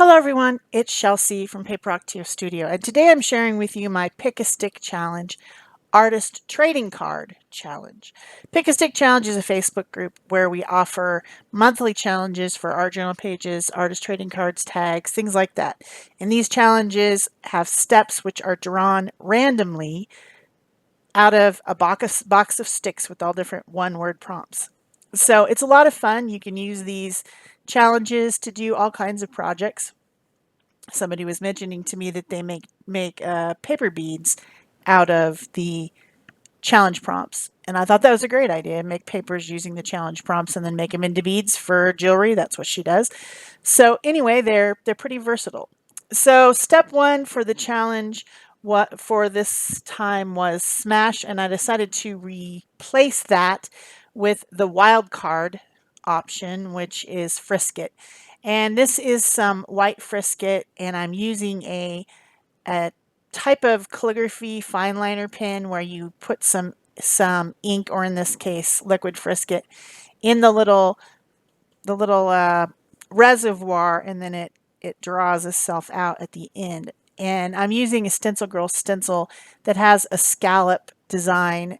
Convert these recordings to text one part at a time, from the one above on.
Hello everyone, it's Shel C from PaperOcotilloStudio, and today I'm sharing with you my Pick a Stick Challenge Artist Trading Card Challenge. Pick a Stick Challenge is a Facebook group where we offer monthly challenges for art journal pages, artist trading cards, tags, things like that. And these challenges have steps which are drawn randomly out of a box of sticks with all different one-word prompts. So it's a lot of fun. You can use these challenges to do all kinds of projects. Somebody was mentioning to me that they make paper beads out of the challenge prompts, and I thought that was a great idea. Make papers using the challenge prompts and then make them into beads for jewelry. That's what she does. So anyway, they're pretty versatile. So step one for the challenge, what for this time, was smash, and I decided to replace that with the wild card option, which is frisket. And this is some white frisket, and I'm using a type of calligraphy fine liner pen where you put some ink, or in this case liquid frisket, in the little reservoir, and then it draws itself out at the end. And I'm using a Stencilgirl stencil that has a scallop design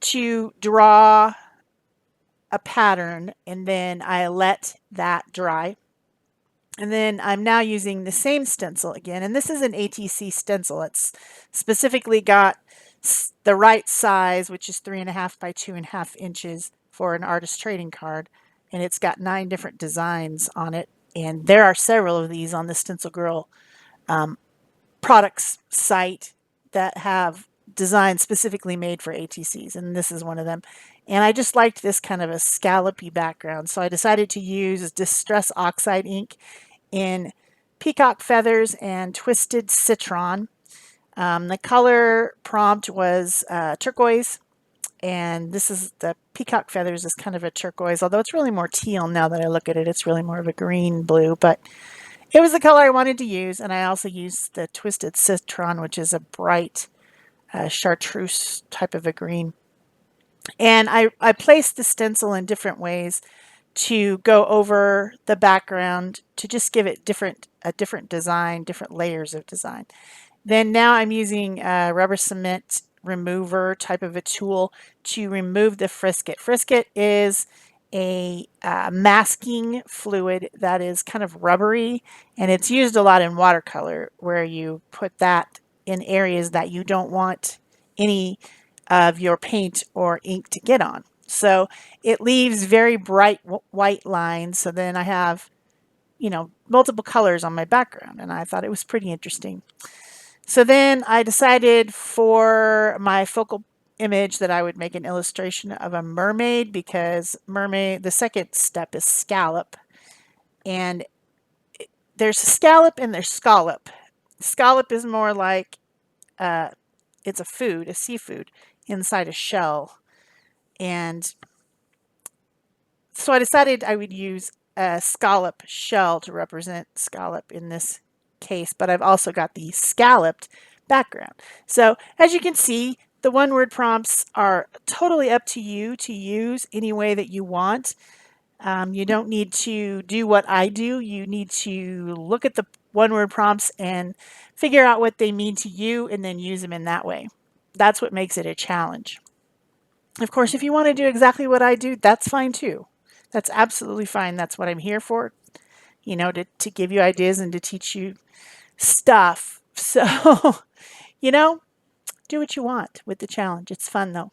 to draw a pattern, and then I let that dry. And then I'm now using the same stencil again, and this is an ATC stencil. It's specifically got the right size, which is 3.5 by 2.5 inches for an artist trading card, and it's got 9 different designs on it. And there are several of these on the Stencilgirl products site that have designs specifically made for ATCs, and this is one of them. And I just liked this kind of a scallopy background, so I decided to use Distress Oxide ink in peacock feathers and twisted citron. The color prompt was turquoise, and this is the peacock feathers is kind of a turquoise, although it's really more teal now that I look at it. It's really more of a green blue, but it was the color I wanted to use. And I also used the twisted citron, which is a bright chartreuse type of a green. And I placed the stencil in different ways to go over the background to just give it a different design, different layers of design. Then now I'm using a rubber cement remover type of a tool to remove the frisket. Frisket is a masking fluid that is kind of rubbery, and it's used a lot in watercolor, where you put that in areas that you don't want any of your paint or ink to get on. So it leaves very bright white lines. So then I have, multiple colors on my background, and I thought it was pretty interesting. So then I decided for my focal image that I would make an illustration of a mermaid, because mermaid, the second step is scallop. And there's scallop and there's scollop. Scallop is more like it's a seafood inside a shell. And so I decided I would use a scallop shell to represent scallop in this case, but I've also got the scalloped background. So as you can see, the one-word prompts are totally up to you to use any way that you want. You don't need to do what I do. You need to look at the one-word prompts and figure out what they mean to you and then use them in that way. That's what makes it a challenge. Of course, if you want to do exactly what I do, that's fine too. That's absolutely fine. That's what I'm here for, to give you ideas and to teach you stuff. So, you know, do what you want with the challenge. It's fun though.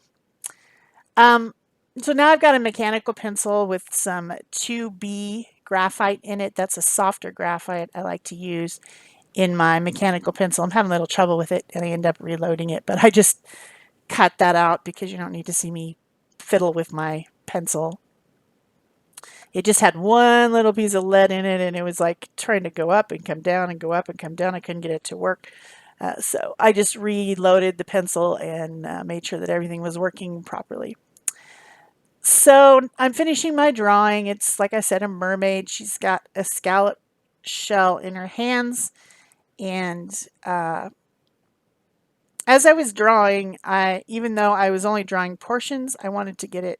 Um, so now I've got a mechanical pencil with some 2B graphite in it. That's a softer graphite I like to use in my mechanical pencil. I'm having a little trouble with it, and I end up reloading it, but I just cut that out because you don't need to see me fiddle with my pencil. It just had one little piece of lead in it, and it was like trying to go up and come down and go up and come down. I couldn't get it to work. So I just reloaded the pencil and made sure that everything was working properly. So I'm finishing my drawing. It's, like I said, a mermaid. She's got a scallop shell in her hands. And as I was drawing, even though I was only drawing portions, I wanted to get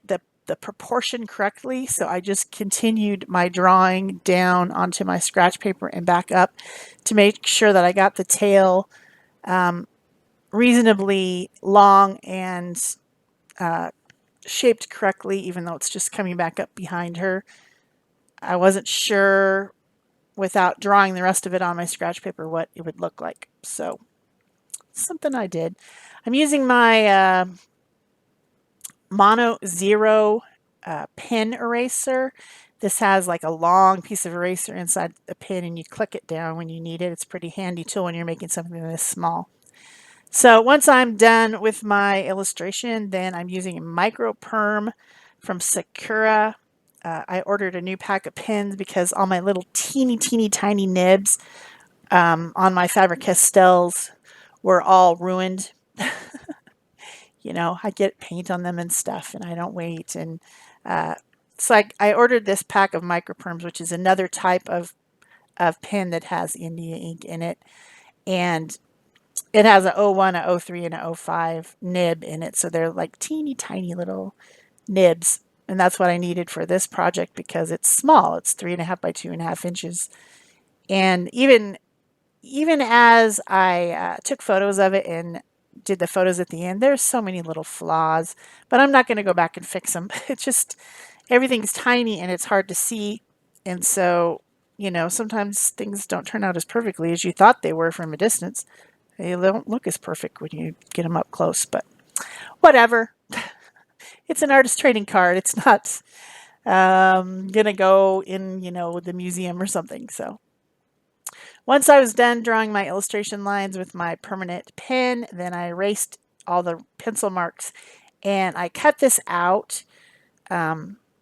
the the proportion correctly, so I just continued my drawing down onto my scratch paper and back up to make sure that I got the tail reasonably long and shaped correctly, even though it's just coming back up behind her. I wasn't sure without drawing the rest of it on my scratch paper what it would look like. So something I did. I'm using my Mono Zero pen eraser. This has like a long piece of eraser inside the pen and you click it down when you need it. It's a pretty handy tool when you're making something this small. So once I'm done with my illustration, then I'm using a micro perm from Sakura. I ordered a new pack of pens because all my little teeny tiny nibs on my Faber-Castells were all ruined. You know, I get paint on them and stuff, and I don't wait. And it's like I ordered this pack of microperms, which is another type of pen that has India ink in it. And it has a 01, a 03, and a 05 nib in it. So they're like teeny tiny little nibs. And that's what I needed for this project because it's small. It's 3.5 by 2.5 inches. And even as I took photos of it and did the photos at the end, there's so many little flaws, but I'm not going to go back and fix them. It's just everything's tiny and it's hard to see. And so, you know, sometimes things don't turn out as perfectly as you thought they were from a distance. They don't look as perfect when you get them up close, but whatever. It's an artist trading card. It's not going to go in, you know, the museum or something. So once I was done drawing my illustration lines with my permanent pen, then I erased all the pencil marks and I cut this out,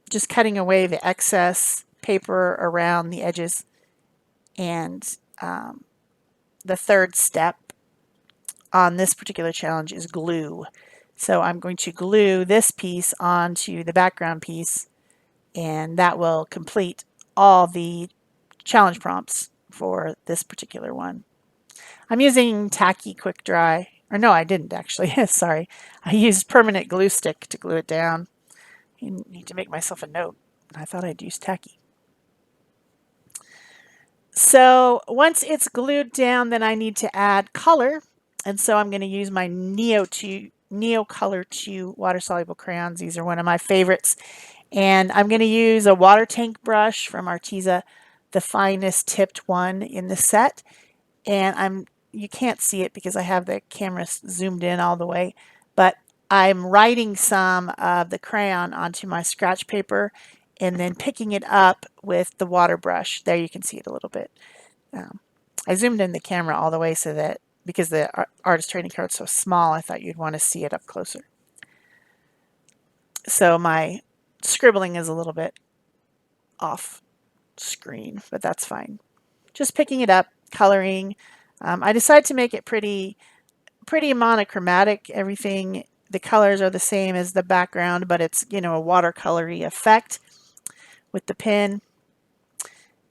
just cutting away the excess paper around the edges. And the third step on this particular challenge is glue. So I'm going to glue this piece onto the background piece, and that will complete all the challenge prompts for this particular one. I'm using tacky quick dry, or no, I didn't actually. Sorry. I used permanent glue stick to glue it down. I need to make myself a note. I thought I'd use tacky. So once it's glued down, then I need to add color. And so I'm going to use my Neo Color 2 water-soluble crayons. These are one of my favorites. And I'm going to use a water tank brush from Arteza, the finest tipped one in the set. And you can't see it because I have the camera zoomed in all the way, but I'm writing some of the crayon onto my scratch paper and then picking it up with the water brush. There you can see it a little bit. I zoomed in the camera all the way so that because the artist trading card is so small, I thought you'd want to see it up closer. So my scribbling is a little bit off screen, but that's fine. Just picking it up, coloring. I decided to make it pretty monochromatic. Everything, the colors are the same as the background, but it's, you know, a watercolory effect with the pen.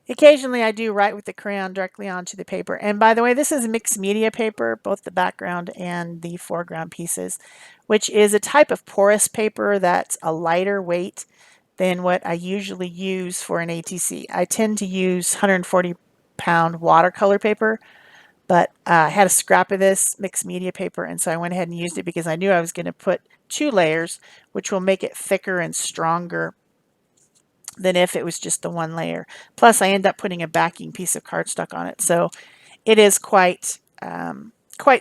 Occasionally I do write with the crayon directly onto the paper. And by the way, this is mixed media paper, both the background and the foreground pieces, which is a type of porous paper that's a lighter weight than what I usually use for an ATC. I tend to use 140-pound watercolor paper, but I had a scrap of this mixed media paper, and so I went ahead and used it because I knew I was going to put 2 layers, which will make it thicker and stronger than if it was just the 1 layer. Plus, I end up putting a backing piece of cardstock on it, so it is quite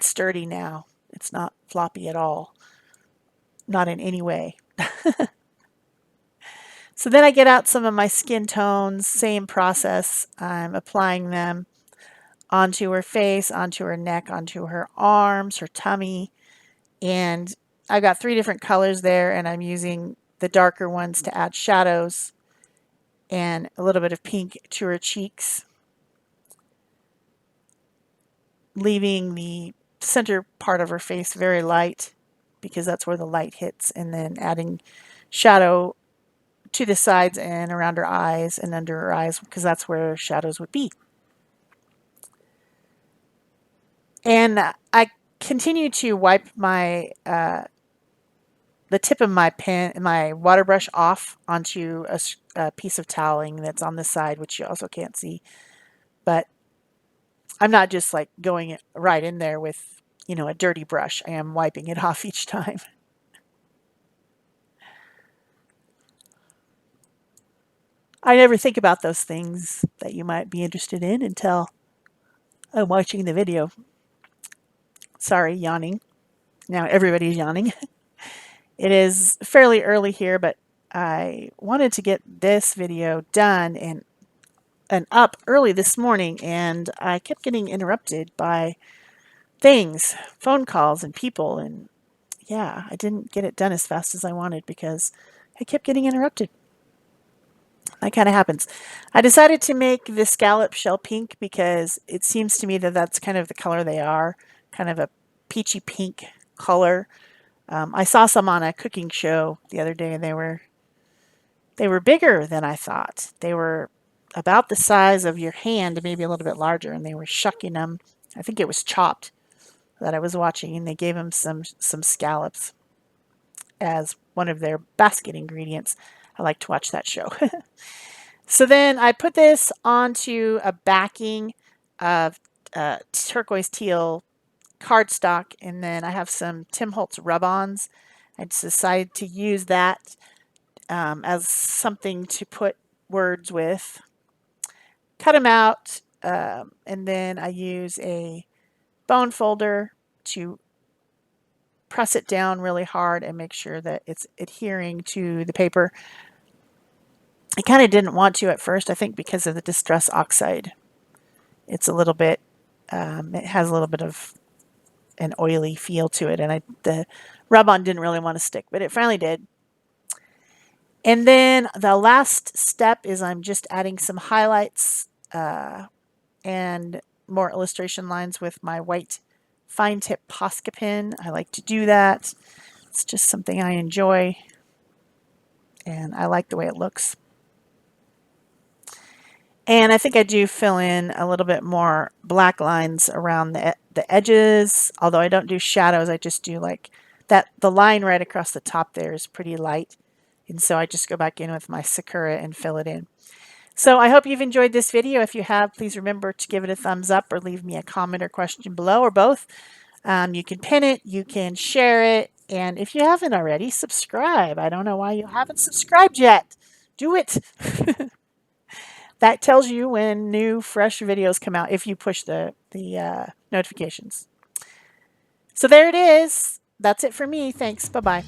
sturdy now. It's not floppy at all, not in any way. So then I get out some of my skin tones, same process. I'm applying them onto her face, onto her neck, onto her arms, her tummy, and I've got 3 different colors there, and I'm using the darker ones to add shadows and a little bit of pink to her cheeks, leaving the center part of her face very light because that's where the light hits, and then adding shadow to the sides and around her eyes and under her eyes because that's where shadows would be. And I continue to wipe my the tip of my pen, my water brush off onto a piece of toweling that's on the side, which you also can't see. But I'm not just like going right in there with, a dirty brush. I am wiping it off each time. I never think about those things that you might be interested in until I'm watching the video. Sorry, yawning. Now everybody's yawning. It is fairly early here, but I wanted to get this video done and up early this morning, and I kept getting interrupted by things, phone calls and people, and yeah, I didn't get it done as fast as I wanted because I kept getting interrupted. That kind of happens. I decided to make the scallop shell pink because it seems to me that that's kind of the color they are, kind of a peachy pink color. I saw some on a cooking show the other day, and they were bigger than I thought. They were about the size of your hand, maybe a little bit larger, and they were shucking them. I think it was Chopped that I was watching, and they gave them some scallops as one of their basket ingredients. I like to watch that show. So then I put this onto a backing of turquoise teal cardstock, and then I have some Tim Holtz rub-ons. I just decided to use that as something to put words with. Cut them out, and then I use a bone folder to press it down really hard and make sure that it's adhering to the paper. I kind of didn't want to at first, I think because of the distress oxide. It's a little bit, it has a little bit of an oily feel to it, and the rub-on didn't really want to stick, but it finally did. And then the last step is I'm just adding some highlights and more illustration lines with my white fine tip Posca pen. I like to do that. It's just something I enjoy, and I like the way it looks. And I think I do fill in a little bit more black lines around the edges, although I don't do shadows. I just do like that. The line right across the top there is pretty light, and so I just go back in with my Sakura and fill it in. So I hope you've enjoyed this video. If you have, please remember to give it a thumbs up or leave me a comment or question below, or both. You can pin it, you can share it, and if you haven't already, subscribe. I don't know why you haven't subscribed yet. Do it. That tells you when new, fresh videos come out if you push the notifications. So there it is. That's it for me. Thanks. Bye-bye.